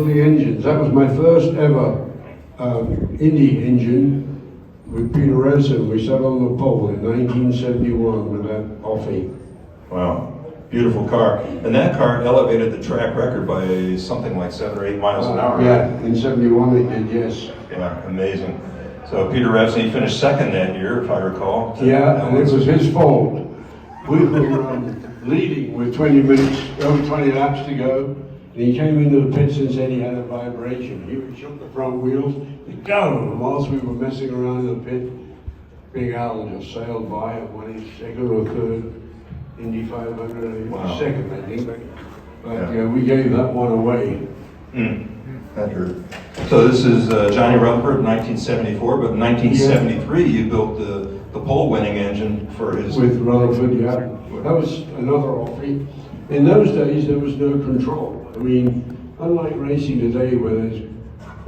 building engines. That was my first ever Indy engine with Peter Revson. We sat on the pole in 1971 with that Offie. Wow, beautiful car. And that car elevated the track record by something like 7 or 8 miles an hour. Yeah, in 71 it did, yes. Yeah, amazing. So Peter Revson, he finished second that year, if I recall. Yeah, and it was his fault. We were leading with 20 laps to go, and he came into the pits and said he had a vibration. He shook the front wheels, and go! And whilst we were messing around in the pit, Big Al just sailed by and won his second or third Indy 500, Wow. second I think. But yeah, we gave that one away. That hurt. So this is Johnny Rutherford, 1974, but in 1973 you built the pole-winning engine for his... With Rutherford, yeah. That was another Offie. In those days, there was no control. I mean, unlike racing today, where there's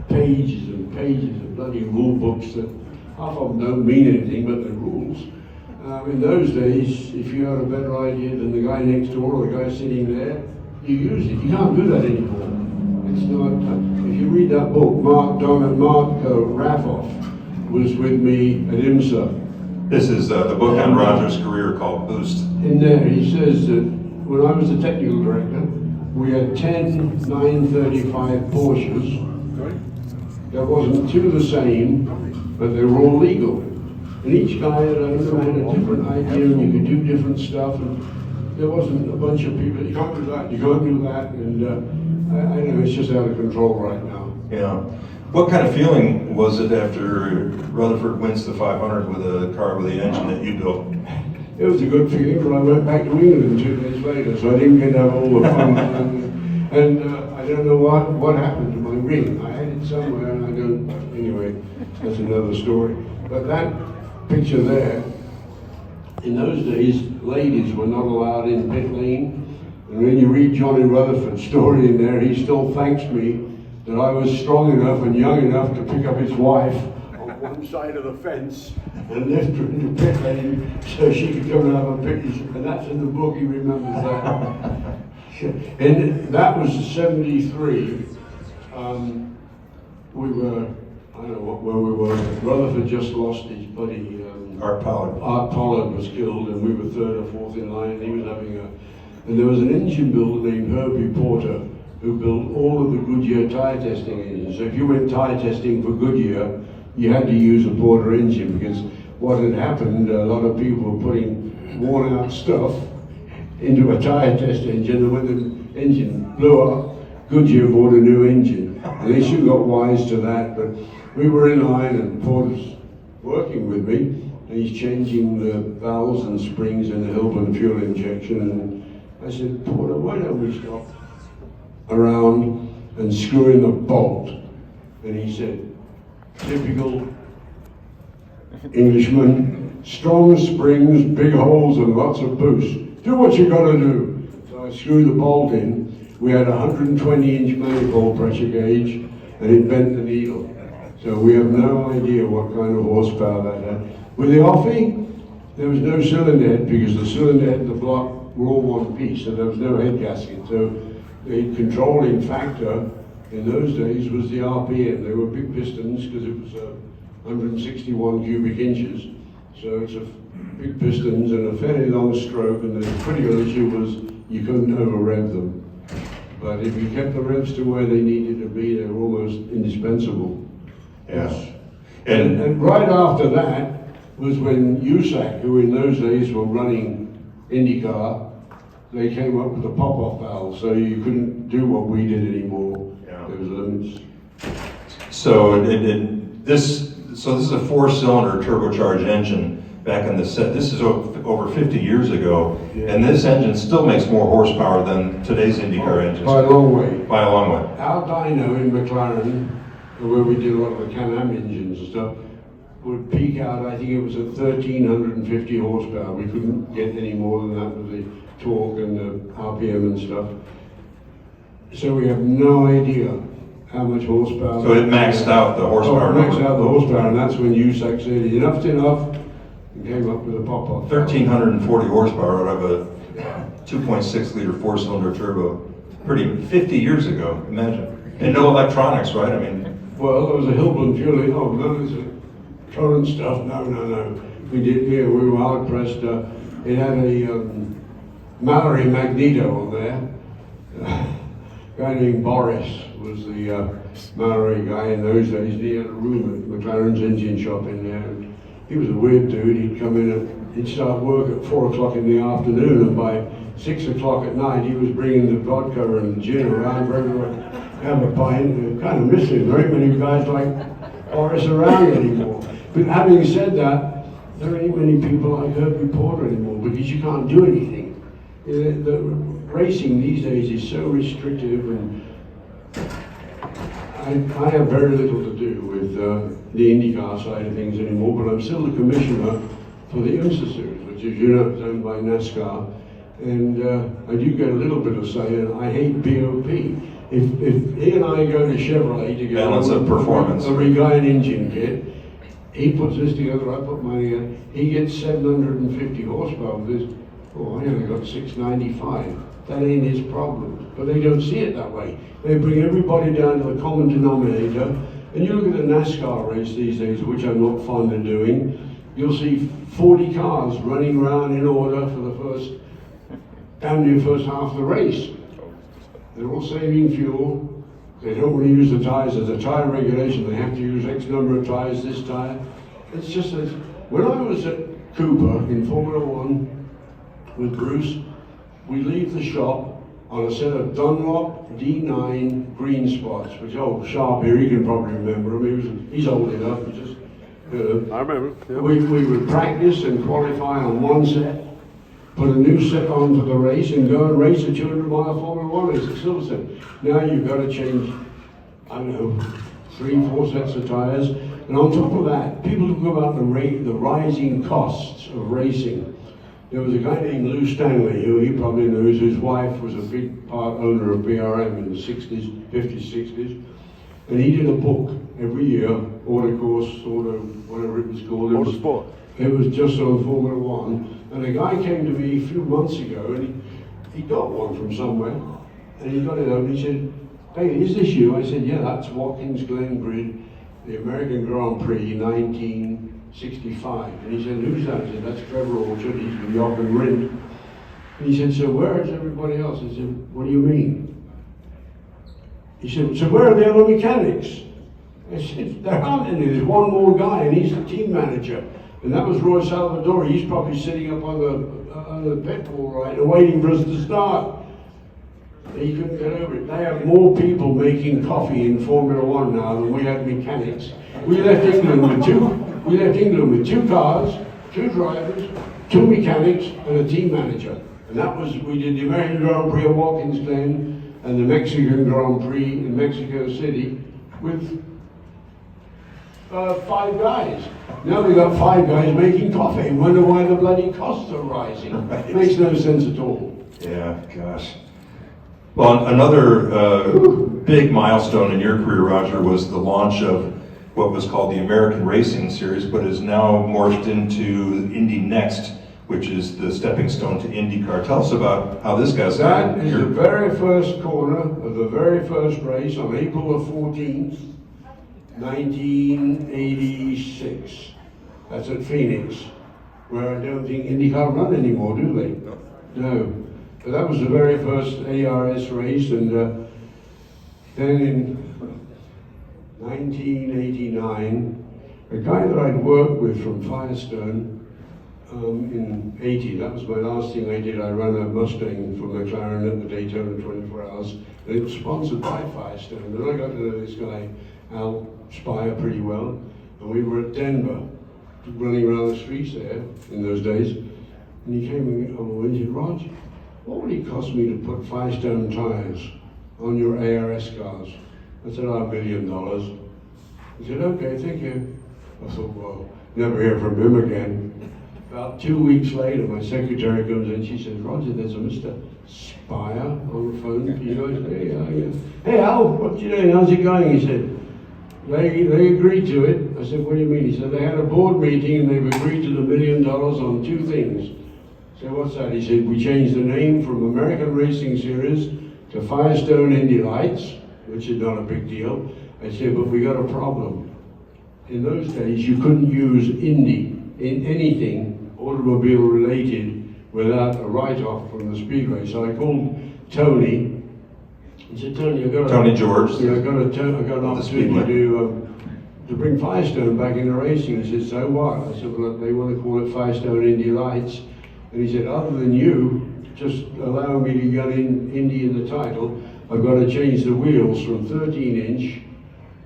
pages and pages of bloody rule books that half of them don't mean anything, but they're rules. In those days, if you had a better idea than the guy next door or the guy sitting there, you used it. You can't do that anymore. It's not. If you read that book, Mark Raffoff was with me at IMSA. This is the book on Roger's career called Boost. In there, he says that when I was the technical director, we had 10 935 Porsches. There wasn't two the same, but they were all legal. And each guy had a different idea, and you could do different stuff. And there wasn't a bunch of people. You can't do that. You can't do that. And I know it's just out of control right now. Yeah. What kind of feeling was it after Rutherford wins the 500 with a car with the engine that you built? It was a good feeling, but I went back to England 2 days later, so I didn't get to have all the fun. and I don't know what happened to my ring. I had it somewhere, and I don't. Anyway, that's another story. But that picture there, in those days, ladies were not allowed in pit lane. And when you read Johnny Rutherford's story in there, he still thanks me that I was strong enough and young enough to pick up his wife on one side of the fence and lift her into pit lane so she could come and have a picture. And that's in the book, he remembers that. And that was 73. We were, I don't know where we were. Rutherford just lost his buddy. Art Pollard. Art Pollard was killed, and we were third or fourth in line. And he was having and there was an engine builder named Herbie Porter who built all of the Goodyear tire testing engines. So if you went tire testing for Goodyear, you had to use a Porter engine, because what had happened, a lot of people were putting worn out stuff into a tire test engine, and when the engine blew up, Goodyear bought a new engine. And they soon got wise to that, but we were in line and Porter's working with me, and he's changing the valves and springs in the Hillman fuel injection, and I said, Porter, why don't we stop around and screw in the bolt? And he said, typical Englishman, strong springs, big holes and lots of boost. Do what you gotta do. So I screwed the bolt in. We had a 120-inch manifold pressure gauge, and it bent the needle. So we have no idea what kind of horsepower that had. With the Offie, there was no cylinder head, because the cylinder head and the block were all one piece, so there was no head gasket. So the controlling factor in those days was the RPM. They were big pistons, because it was 161 cubic inches. So it's a big pistons and a fairly long stroke, and the critical issue was you couldn't over-rev them. But if you kept the revs to where they needed to be, they were almost indispensable. Yes. And right after that was when USAC, who in those days were running IndyCar, they came up with a pop-off valve, so you couldn't do what we did anymore. Yeah. There was limits. So this is a 4-cylinder turbocharged engine back in the set. This is over 50 years ago, yeah. And this engine still makes more horsepower than today's IndyCar engines. By a long way. By a long way. Our dyno in McLaren, where we did a lot of the Can-Am engines and stuff, would peak out, I think it was at 1,350 horsepower. We couldn't get any more than that with the torque and the RPM and stuff. So we have no idea how much horsepower. So it maxed out the horsepower. Oh, it maxed out the horsepower, and that's when USAC said enough's enough, and came up with a pop-off. 1,340 horsepower out of a 2.6 liter 4-cylinder turbo. Pretty, 50 years ago, imagine. And no electronics, right? I mean, Well, there was a Hillman fueling, oh, none of this current stuff, no. We were hard pressed. It had a Mallory Magneto on there. A guy named Boris was the Mallory guy in those days. And he had a room at McLaren's engine shop in there. And he was a weird dude. He'd come in and he'd start work at 4 o'clock in the afternoon, and by 6 o'clock at night he was bringing the vodka and the gin around for everyone to have a pint. Kind of missing. There ain't many guys like Boris around anymore. But having said that, there ain't many people like Herbie Porter anymore because you can't do anything. The racing these days is so restrictive, and I have very little to do with the IndyCar side of things anymore, but I'm still the commissioner for the IMSA series, which is, you know, owned by NASCAR, and I do get a little bit of say, and I hate BOP. If he and I go to Chevrolet to get balance of performance, a reguide engine kit, he puts this together, I put mine together, he gets 750 horsepower with this. Oh, I only got 695. That ain't his problem. But they don't see it that way. They bring everybody down to the common denominator. And you look at the NASCAR race these days, which I'm not fond of doing, you'll see 40 cars running around in order for the down near first half of the race. They're all saving fuel. They don't want to use the tires. There's a tire regulation. They have to use X number of tires, this tire. It's just that when I was at Cooper in Formula One with Bruce, we leave the shop on a set of Dunlop D9 green spots, which, Sharp here, he can probably remember him. He's old enough. I remember. Yeah. We would practice and qualify on one set, put a new set on for the race, and go and race a 200-mile Formula One race at Silverstone. Now you've got to change, I don't know, 3-4 sets of tires. And on top of that, people who go about the rising costs of racing. There was a guy named Lou Stanley, who he probably knows, whose wife was a big part owner of BRM in the 60s, 50s, 60s. And he did a book every year, Autocourse, whatever it was called. Autosport. It was just on Formula One. And a guy came to me a few months ago, and he got one from somewhere. And he got it out, and he said, "Hey, is this you?" I said, "Yeah, that's Watkins Glen Grid, the American Grand Prix, 1965. And he said, "Who's that?" I said, "That's Trevor Orchard, he's from York and Rindt." And he said, "So where is everybody else?" I said, "What do you mean?" He said, "So where are the other mechanics?" I said, "There aren't any, there's one more guy, and he's the team manager." And that was Roy Salvadori. He's probably sitting up on the pit wall right and waiting for us to start. He couldn't get over it. They have more people making coffee in Formula One now than we had mechanics. We left England with two cars, 2 drivers, 2 mechanics, and a team manager. And that was, we did the American Grand Prix of Watkins Glen and the Mexican Grand Prix in Mexico City with 5 guys. Now we've got 5 guys making coffee and wonder why the bloody costs are rising. It makes no sense at all. yeah, gosh. Well, another big milestone in your career, Roger, was the launch of what was called the American Racing Series, but is now morphed into Indy Next, which is the stepping stone to IndyCar. Tell us about how this got started. That is the very first corner of the very first race on April the 14th, 1986. That's at Phoenix, where I don't think IndyCar run anymore, do they? No. But that was the very first ARS race, and then in 1989, a guy that I'd worked with from Firestone in 80, that was my last thing I did. I ran a Mustang for McLaren at the Daytona 24 Hours, and it was sponsored by Firestone. And I got to know this guy, Al Spire, pretty well, and we were at Denver, running around the streets there in those days, and he came over and he said, "Roger, what would it cost me to put Firestone tires on your ARS cars?" I said, "$1 million." He said, "Okay, thank you." I thought, well, never hear from him again. About 2 weeks later, my secretary comes in, she says, "Roger, there's a Mr. Spire on the phone." He goes, "Hey, Al, what you doing? How's it going?" He said, they agreed to it. I said, "What do you mean?" He said, "They had a board meeting and they've agreed to the $1 million on 2 things." So what's that? He said, "We changed the name from American Racing Series to Firestone Indy Lights, which is not a big deal. I said, but we got a problem. In those days, you couldn't use Indy in anything automobile related without a write-off from the speedway. So I called Tony. He said, Tony, Tony George. Yeah, I got an opportunity to bring Firestone back into racing. He said, so what? I said, well, they want to call it Firestone Indy Lights. And he said, other than you just allowing me to get in Indy in the title, I've got to change the wheels from 13-inch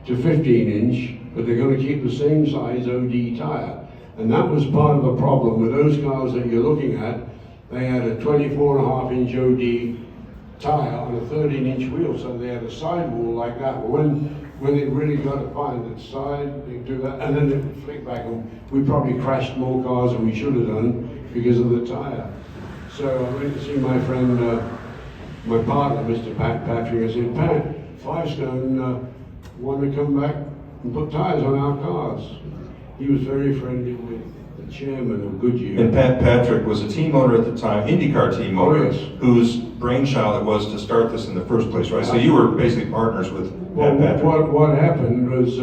to 15-inch, but they're going to keep the same size OD tire. And that was part of the problem with those cars that you're looking at. They had a 24.5-inch OD tire on a 13-inch wheel, so they had a sidewall like that. When it really got to find its side, they do that, and then they would flick back, and we probably crashed more cars than we should have done because of the tire. So I went to see my friend, my partner, Mr. Pat Patrick. I said, Pat, Firestone want to come back and put tires on our cars. He was very friendly with the chairman of Goodyear. And Pat Patrick was a team owner at the time, IndyCar team owner, yes. whose brainchild it was to start this in the first place, right? So you were basically partners with Well, Pat Patrick. what happened was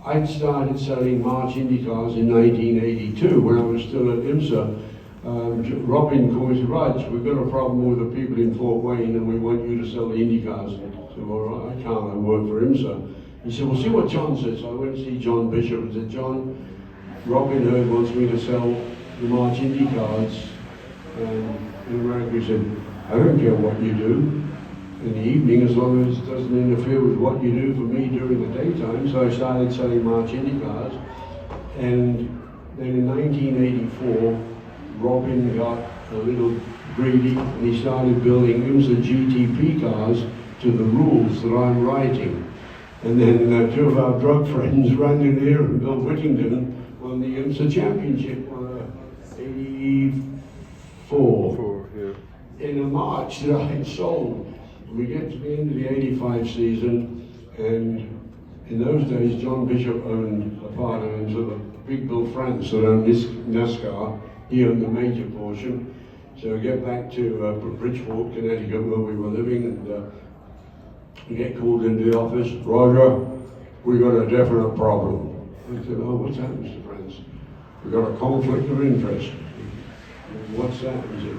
I'd started selling March Indy cars in 1982 when I was still at IMSA. Robin called me, Raj, we've got a problem with the people in Fort Wayne and we want you to sell the Indy cars. I said, all right, I can't, I work for IMSA. He said, well, see what John says. So I went to see John Bishop and said, John, Robin Hood wants me to sell the March Indy cars. And in America, he said, I don't care what you do in the evening as long as it doesn't interfere with what you do for me during the daytime. So I started selling March Indy cars. And then in 1984, Robin got a little greedy and he started building IMSA GTP cars to the rules that I'm writing. And then two of our drug friends ran in here and Bill Whittington won the IMSA championship on 84. In a March that I had sold. We get to the end of the 85 season, and in those days, John Bishop owned a part of it, so the Big Bill France that owned this NASCAR, he owned the major portion. So we get back to Bridgeport, Connecticut, where we were living, and we get called into the office. Roger, we got a definite problem. I said, oh, what's that, Mr. France? We got a conflict of interest. What's that? He said,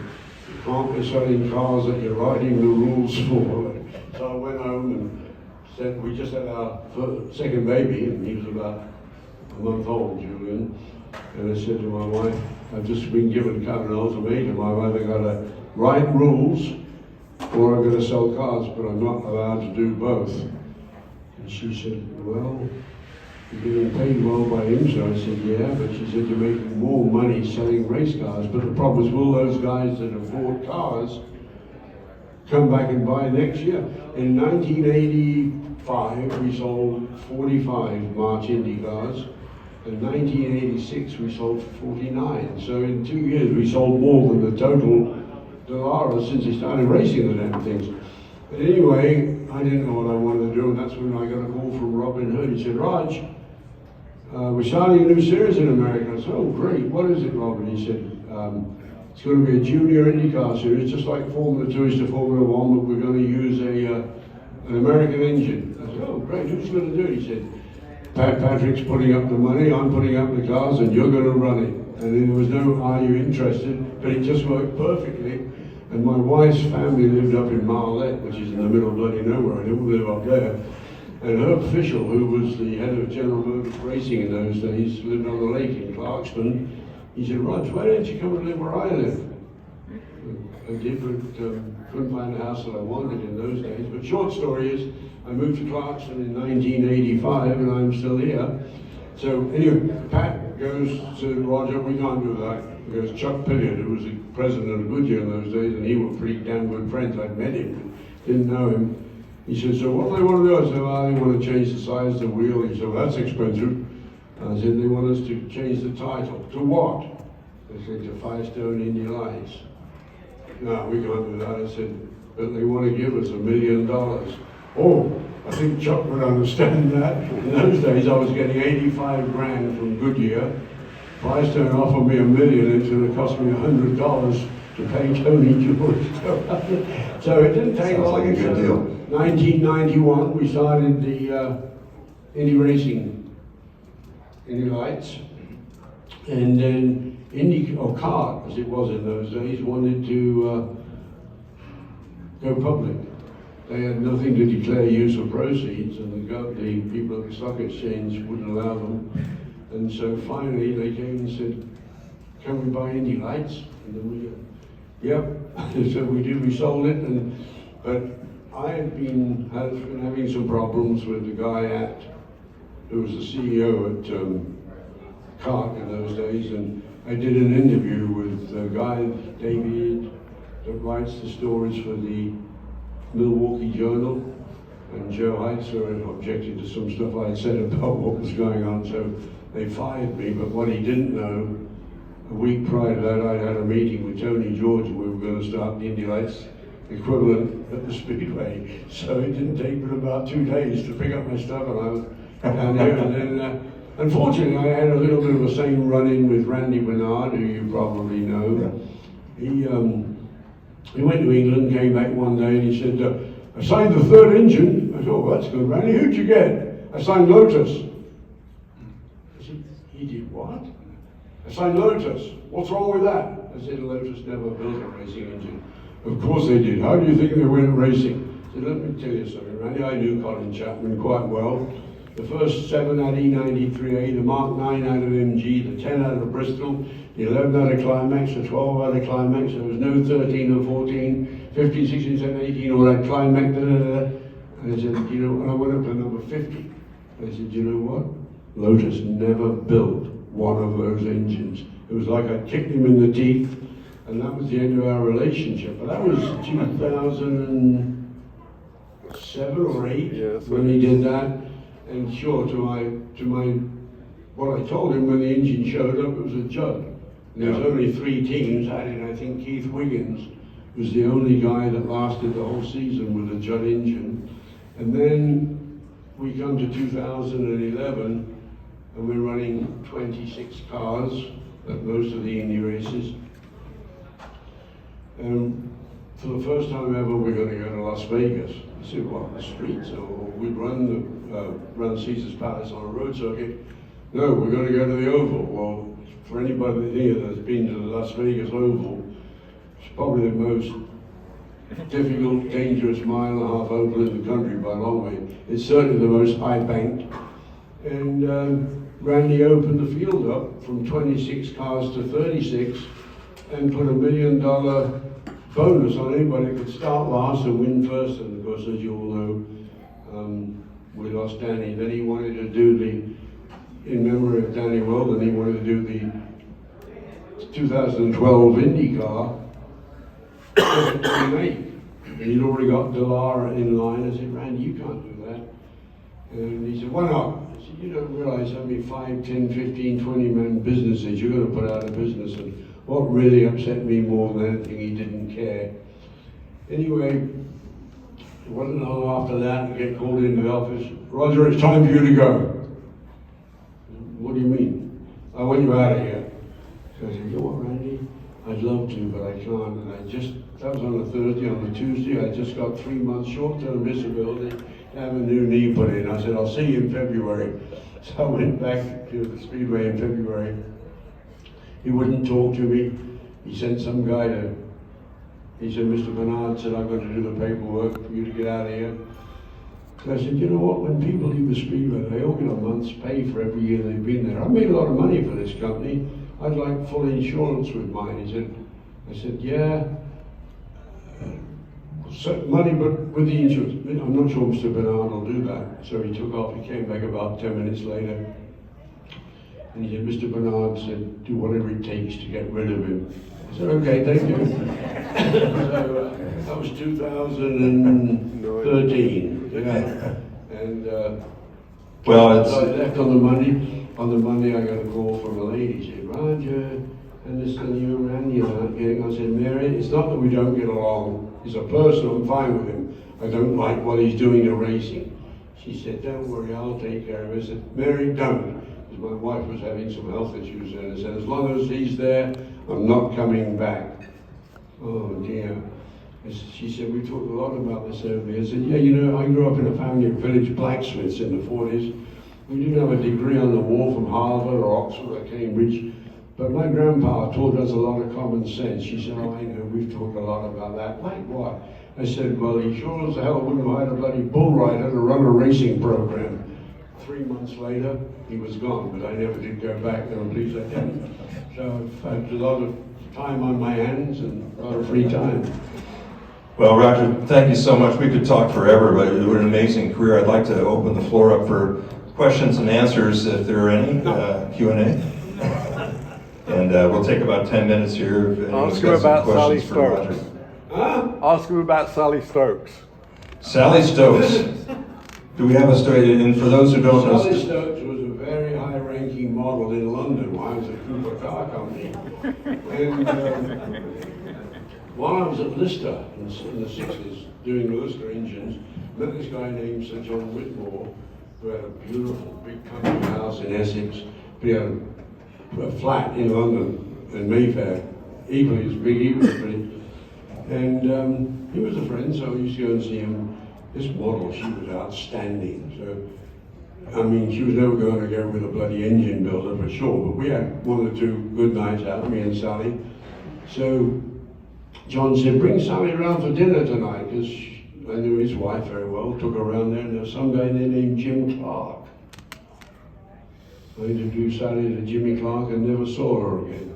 you can't be selling cars that you're writing the rules for. So I went home and said, we just had our second baby, and he was about a month old, Julian. And I said to my wife, I've just been given kind of an ultimatum. I've either got to write rules or I'm going to sell cars, but I'm not allowed to do both. And she said, well, you're getting paid well by IMSA. I said, yeah, but she said, you're making more money selling race cars. But the problem is, will those guys that have bought cars come back and buy next year? In 1985, we sold 45 March Indy cars. In 1986, we sold 49. So in 2 years, we sold more than the total Dallara since they started racing the damn things. But anyway, I didn't know what I wanted to do, and that's when I got a call from Robin Hood. He said, Raj, we're starting a new series in America. I said, oh, great. What is it, Robin? He said, it's going to be a junior IndyCar series, just like Formula 2 is to Formula 1, but we're going to use an American engine. I said, oh, great. Who's going to do it? He said, Pat Patrick's putting up the money, I'm putting up the cars, and you're going to run it. And then there was no, are you interested? But it just worked perfectly. And my wife's family lived up in Marlette, which is in the middle of bloody nowhere. I didn't live up there. And Herb Fischel, who was the head of General Motors Racing in those days, lived on the lake in Clarkston. He said, Raj, why don't you come and live where I live? I did, but couldn't find a house that I wanted in those days. But short story is, I moved to Clarkston in 1985, and I'm still here. So anyway, Pat goes to Roger, we can't do that. He goes, Chuck Pilliard, who was the president of Goodyear in those days, and he were pretty damn good friends. I'd met him, didn't know him. He said, so what do they want to do? I said, well, they want to change the size of the wheel. He said, well, that's expensive. I said, they want us to change the title. To what? They said, to Firestone Indy Lights. No, we can't do that. I said, but they want to give us $1 million. Oh, I think Chuck would understand that. In those days, I was getting 85 grand from Goodyear. Firestone offered me $1 million. It's going to cost me $100 to pay Tony George. So it didn't take Sounds long. like a good So deal. 1991, we started the Indy Racing, Indy Lights, and then Indy, or CART, as it was in those days, wanted to go public. They had nothing to declare use of proceeds, and the people at the stock exchange wouldn't allow them. And so finally they came and said, "Can we buy Indy Lights?" And then we go, "Yep." So we did. We sold it, but I had been having some problems with the guy who was the CEO at CART in those days, and I did an interview with a guy, David, that writes the stories for the Milwaukee Journal, and Joe Heitzer objected to some stuff I had said about what was going on, so they fired me. But what he didn't know, a week prior to that, I had a meeting with Tony George, and we were going to start the Indy Lights equivalent at the Speedway. So it didn't take but about 2 days to pick up my stuff, and I was down there. And then, unfortunately, I had a little bit of a same run-in with Randy Bernard, who you probably know. He went to England, came back one day, and he said, "I signed the third engine." I said, "Oh, that's good, Randy. Who'd you get?" "I signed Lotus." I said, "He did what?" "I signed Lotus. What's wrong with that?" I said, "Lotus never built a racing engine." "Of course they did. How do you think they went racing?" I said, "Let me tell you something, Randy. I knew Colin Chapman quite well. The first 7 out of E93A, the Mark IX out of MG, the 10 out of Bristol, the 11 out of Climax, the 12 out of Climax. There was no 13 or 14, 15, 16, 17, 18, all that Climax, da, da, da. And I said, and I went up to number 50. I said, "You know what? Lotus never built one of those engines." It was like I kicked him in the teeth, and that was the end of our relationship. But that was 2007 or 8 when he did that. And sure, to my, what I told him when the engine showed up, it was a Judd. And there was only 3 teams. I think Keith Wiggins was the only guy that lasted the whole season with a Judd engine. And then we come to 2011, and we're running 26 cars at most of the Indy races. And for the first time ever, we're going to go to Las Vegas. I said, "What, the streets?" Or we'd run Caesar's Palace on a road circuit. "No, we're going to go to the Oval." Well, for anybody here that's been to the Las Vegas Oval, it's probably the most difficult, dangerous mile-and-a-half oval in the country by a long way. It's certainly the most high-banked. And Randy opened the field up from 26 cars to 36 and put $1 million bonus on anybody that could start last and win first. And of course, as you all know, we lost Danny. Then he wanted to do in memory of Danny Weldon, he wanted to do the 2012 Indy car. And he'd already got Delara in line. I said, "Randy, you can't do that." And he said, "Why not?" I said, "You don't realize how many 5, 10, 15, 20-man businesses you're going to put out of business." And what really upset me more than anything, he didn't care. Anyway, it wasn't long after that, I get called into the office. "Roger, it's time for you to go." "What do you mean?" "I want you out of here." So I said, "You know what, Randy? I'd love to, but I can't." And that was on a Thursday. On the Tuesday, I just got 3 months short-term disability to have a new knee put in. I said, "I'll see you in February." So I went back to the Speedway in February. He wouldn't talk to me. He sent some guy he said, "Mr. Bernard said I've got to do the paperwork for you to get out of here." So I said, "You know what, when people leave the Speedway, they all get a month's pay for every year they've been there. I've made a lot of money for this company. I'd like full insurance with mine." I said, "Yeah, money, but with the insurance." "I'm not sure Mr. Bernard will do that." So he took off. He came back about 10 minutes later. And he said, "Mr. Bernard said, do whatever it takes to get rid of him." I said, "Okay, thank you." So that was 2013. Yeah. And Well, so I left on the Monday. On the Monday, I got a call from a lady. She said, "Roger, and this and you and Randy are not getting." I said, "Mary, it's not that we don't get along. He's a person. I'm fine with him. I don't like what he's doing to racing." She said, "Don't worry, I'll take care of it." I said, "Mary, don't." My wife was having some health issues, and I said, "As long as he's there, I'm not coming back." Oh dear. She said, we talked a lot about this over there. I said, yeah, you know, I grew up in a family of village blacksmiths in the 40s. We didn't have a degree on the wall from Harvard or Oxford or Cambridge, but my grandpa taught us a lot of common sense. She said, oh, I know, we've talked a lot about that. Like what? I said, well, he sure as hell wouldn't have hired a bloody bull rider to run a racing program. 3 months later, he was gone, but I never did go back there, and please I didn't. So I've had a lot of time on my hands and a lot of free time. Well, Roger, thank you so much. We could talk forever, but it was an amazing career. I'd like to open the floor up for questions and answers, if there are any, Q&A. And we'll take about 10 minutes here. If Ask anyone's him got some about Sally questions for Roger. Stokes. Huh? Ask him about Sally Stokes. Sally Stokes. Do we have a story? And for those who don't know, Sally Stokes was a very high-ranking model in London while I was at Cooper Car Company. And while I was at Lister in the 60s, doing the Lister engines, met this guy named Sir John Whitmore, who had a beautiful big country house in Essex. He had a flat in London, in Mayfair, equally as big, equally as big. And he was a friend, so I used to go and see him. This model, she was outstanding. So, I mean, she was never going to go with a bloody engine builder for sure, but we had one or two good nights out, me and Sally. So John said, bring Sally around for dinner tonight, because I knew his wife very well, took her around there, and there was some guy there named Jim Clark. I introduced Sally to Jimmy Clark and never saw her again.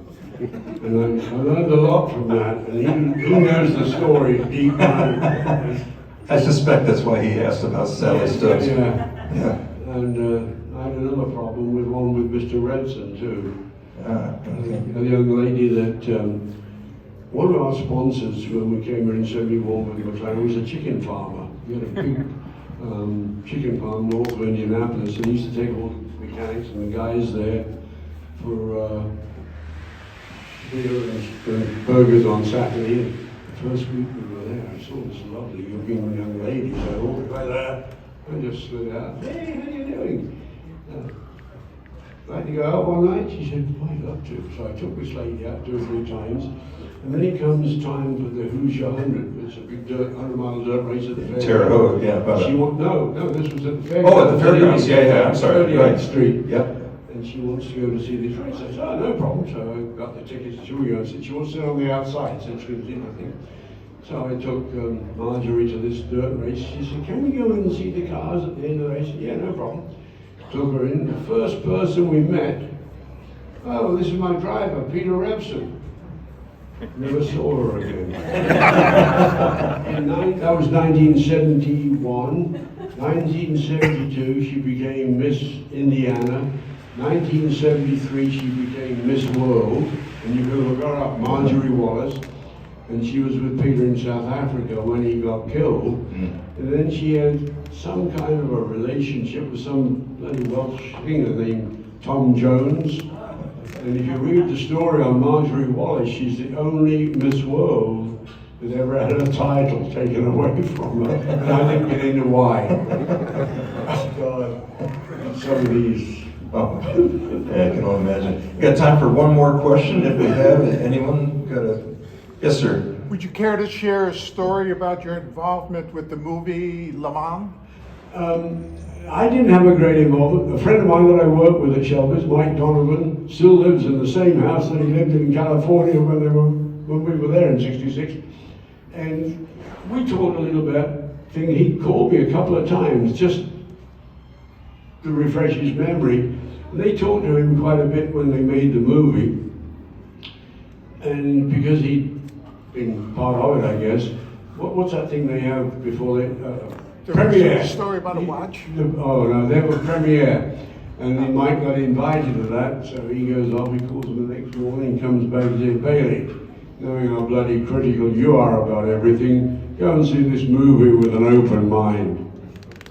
And I learned a lot from that, and he knows the story deep down. I suspect that's why he asked about Sally Stokes. Yeah. And I had another problem with one with Mr. Redson too. Okay. The young lady that, one of our sponsors when we came here in 71 with McLaren was a chicken farmer. He had a big chicken farm north of Indianapolis, and he used to take all the mechanics and the guys there for beer and burgers on Saturday. And the first week we were there, I saw this lovely looking young lady. So I walked by there and just slid out. Hey, how you doing? Like to go out one night? She said, I'd love to. So I took this lady out 2 or 3 times. And then it comes time for the Hoosier 100. It's a big 100-mile dirt race at the fair. Terre Haute, yeah. No, this was at the fair. Oh, at the fairgrounds, yeah, I'm sorry. 38th Right. Street. Yep. And she wants to go to see this race. I said, oh, no problem. So I got the tickets. She we go. Said she wants to sit on the outside. Said she was in, I think. So I took Marjorie to this dirt race. She said, can we go in and see the cars at the end of the race? I said, yeah, no problem. Took her in. The first person we met, oh, this is my driver, Peter Revson. Never saw her again. That was 1971. 1972, she became Miss Indiana. 1973, she became Miss World. And you can look her up, Marjorie Wallace. And she was with Peter in South Africa when he got killed. And then she had some kind of a relationship with some bloody Welsh singer named Tom Jones. And if you read the story on Marjorie Wallace, she's the only Miss World that ever had a title taken away from her. And I didn't get into why. God, some of these. Oh, yeah, I can only imagine. We got time for one more question, if we have. Anyone got a... Yes, sir. Would you care to share a story about your involvement with the movie Le Mans? I didn't have a great involvement. A friend of mine that I worked with at Shelby's, Mike Donovan, still lives in the same house that he lived in California when we were there in '66. And we talked a little bit. He called me a couple of times just to refresh his memory. And they talked to him quite a bit when they made the movie. And because he'd been part of it, I guess. What's that thing they have before they... Premiere. A story about a watch? Oh no, they have a premiere. And then Mike got invited to that, so he goes off, he calls him the next morning, comes back and says, Bailey, knowing how bloody critical you are about everything, go and see this movie with an open mind.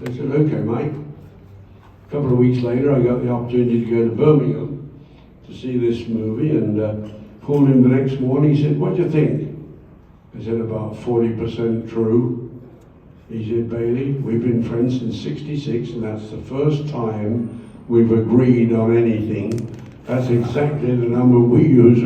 I said, okay, Mike. A couple of weeks later, I got the opportunity to go to Birmingham to see this movie, and called him the next morning. He said, what do you think? I said, about 40% true. He said, Bailey, we've been friends since '66, and that's the first time we've agreed on anything. That's exactly the number we use.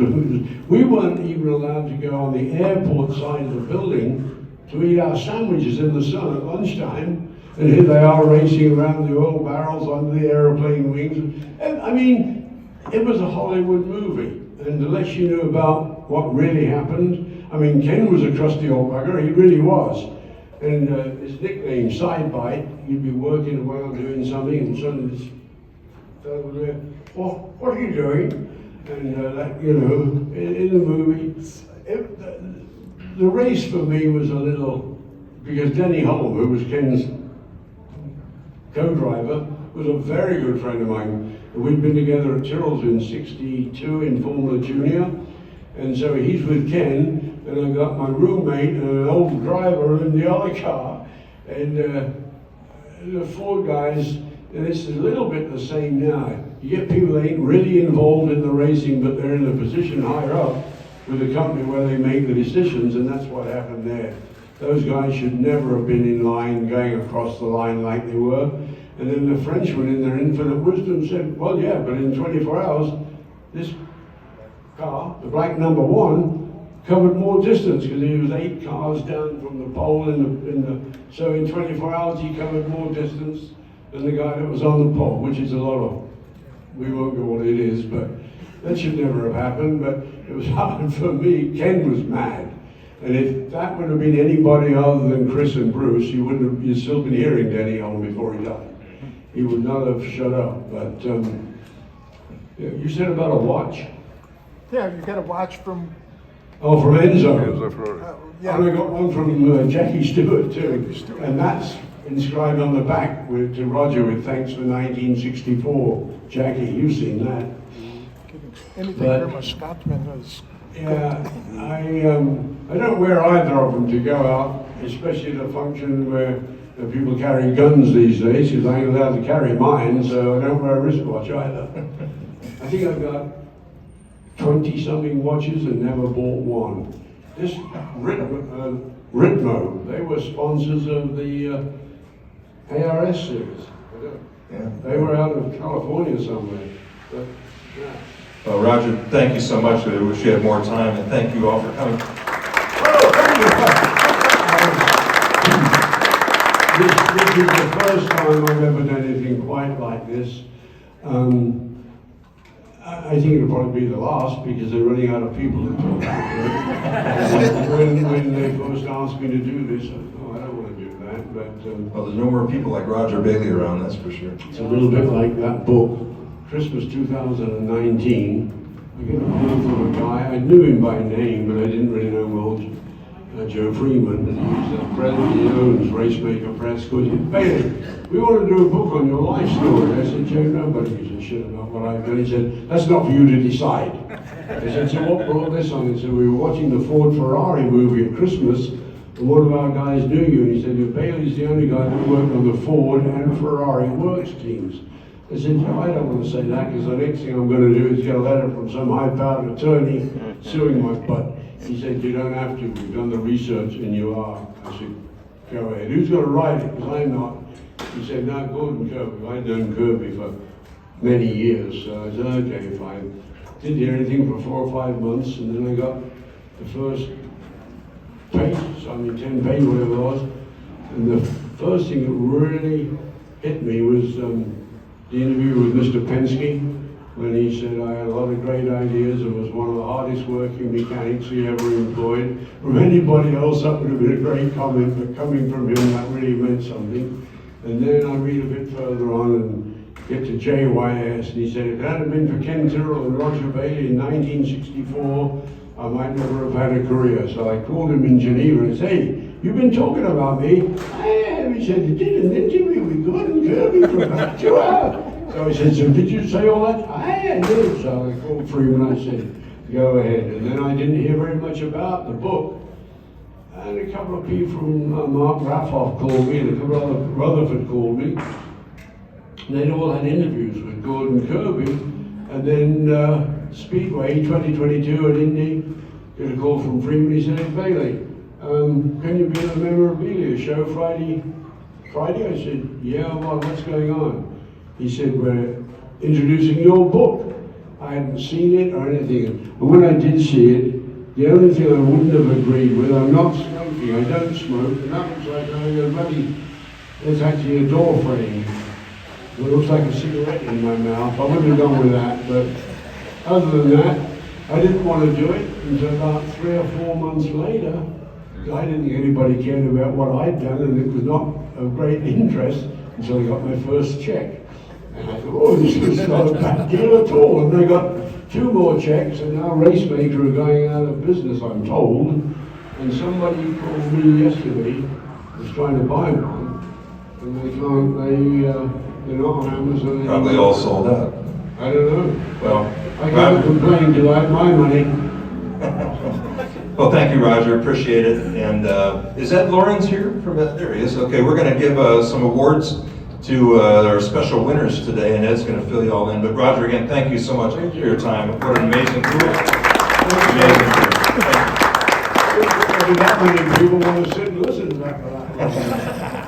We weren't even allowed to go on the airport side of the building to eat our sandwiches in the sun at lunchtime, and here they are racing around the oil barrels under the aeroplane wings. And, I mean, it was a Hollywood movie, and unless you knew about what really happened, I mean, Ken was a trusty old bugger, he really was. And his nickname, Sidebite, he'd be working away or doing something, and suddenly this fellow would go, "Well, what are you doing?" And that, you know, in the movie, the race for me was a little, because Denny Holm, who was Ken's co-driver, was a very good friend of mine. We'd been together at Tyrrell's in '62 in Formula Junior, and so he's with Ken, and I got my roommate and an old driver in the other car, and the Ford guys, and this is a little bit the same now. You get people that ain't really involved in the racing, but they're in a position higher up with the company where they make the decisions, and that's what happened there. Those guys should never have been in line, going across the line like they were. And then the Frenchman, in their infinite wisdom, said, "Well, yeah, but in 24 hours, this car, the black number one, covered more distance because he was 8 cars down from the pole so in 24 hours he covered more distance than the guy that was on the pole, which is a lot of, we won't go what it is, but that should never have happened. But it was happened for me. Ken was mad. And if that would have been anybody other than Chris and Bruce, you'd still been hearing Denny on before he died. He would not have shut up. But yeah, you said about a watch? Yeah, you got a watch from, Oh, from Enzo. yeah. And I got one from Jackie Stewart too. Jackie Stewart. And that's inscribed on the back to Roger with thanks for 1964. Jackie, you've seen that. Anything But- from a Scotsman is, Yeah, I don't wear either of them to go out, especially at a function where people carry guns these days, because I ain't allowed to carry mine, so I don't wear a wristwatch either. I think I've got 20-something watches and never bought one. This Ritmo, they were sponsors of the ARS series. Yeah. They were out of California somewhere. But, yeah. Well, Roger, thank you so much. I wish you had more time, and thank you all for coming. Oh, thank you. This is the first time I've ever done anything quite like this. I think it'll probably be the last because they're running out of people to talk to. When they first asked me to do this, I thought, I don't want to do that. But Well, there's no more people like Roger Bailey around, that's for sure. it's a little bit like that book, Christmas 2019. I get a call from a guy, I knew him by name, but I didn't really know well, Joe Freeman. He's the president, he owns Racemaker Press. Goes, "Bailey, we want to do a book on your life story." I said, "Joe, nobody gives a shit about what I've done." He said, "That's not for you to decide." I said, "So what brought this on?" He said, "We were watching the Ford Ferrari movie at Christmas, and one of our guys knew you." And he said, "Bailey's the only guy that worked on the Ford and Ferrari works teams." I said, "No, I don't want to say that because the next thing I'm going to do is get a letter from some high-powered attorney suing my butt." He said, "You don't have to. We've done the research and you are." I said, "Go ahead. Who's going to write it? Because I'm not." He said, "No, Gordon Kirby." I'd known Kirby for many years. So I said, "Okay, fine." Didn't hear anything for 4 or 5 months, and then I got the first page, 10 page, whatever it was. And the first thing that really hit me was the interview with Mr. Penske, when he said I had a lot of great ideas and was one of the hardest working mechanics he ever employed. From anybody else, that would have been a great comment, but coming from him, that really meant something. And then I read a bit further on and get to JYS, and he said, "If it hadn't been for Ken Tyrrell and Roger Bailey in 1964, I might never have had a career." So I called him in Geneva and said, "Hey, you've been talking about me." He said, "You did an interview with Gordon Kirby for about 2 hours." So I said, "So did you say all that?" "I did." So I called Freeman and I said, "Go ahead." And then I didn't hear very much about the book. And a couple of people from Mark Raffoff called me, and a couple of Rutherford called me. And they'd all had interviews with Gordon Kirby. And then Speedway 2022 at Indy, get a call from Freeman. He said, "Hey, Bailey, can you be at the memorabilia show Friday?" I said, "Yeah, well, what's going on?" He said, "We're introducing your book." I hadn't seen it or anything. And when I did see it, The only thing I wouldn't have agreed with, I'm not smoking, I don't smoke, and that looks like a bloody, it's actually a door frame. It looks like a cigarette in my mouth. I wouldn't have gone with that, but other than that, I didn't want to do it until about 3 or 4 months later. I didn't think anybody cared about what I'd done, and it was not of great interest until I got my first check. And I thought, oh, this is not a bad deal at all. And they got 2 more checks, and now Racemaker are going out of business, I'm told. And somebody called me yesterday, was trying to buy one, and they can't, they're not on Amazon. Probably all sold out. I don't know. Well, I can't complain till I have my money. Well, thank you, Roger. Appreciate it. And is Ed Lawrence here? There he is. Okay, we're going to give some awards to our special winners today, and Ed's going to fill you all in. But Roger, again, thank you so much for your time. What an amazing tour. Amazing tour. That many people want to sit and listen to that.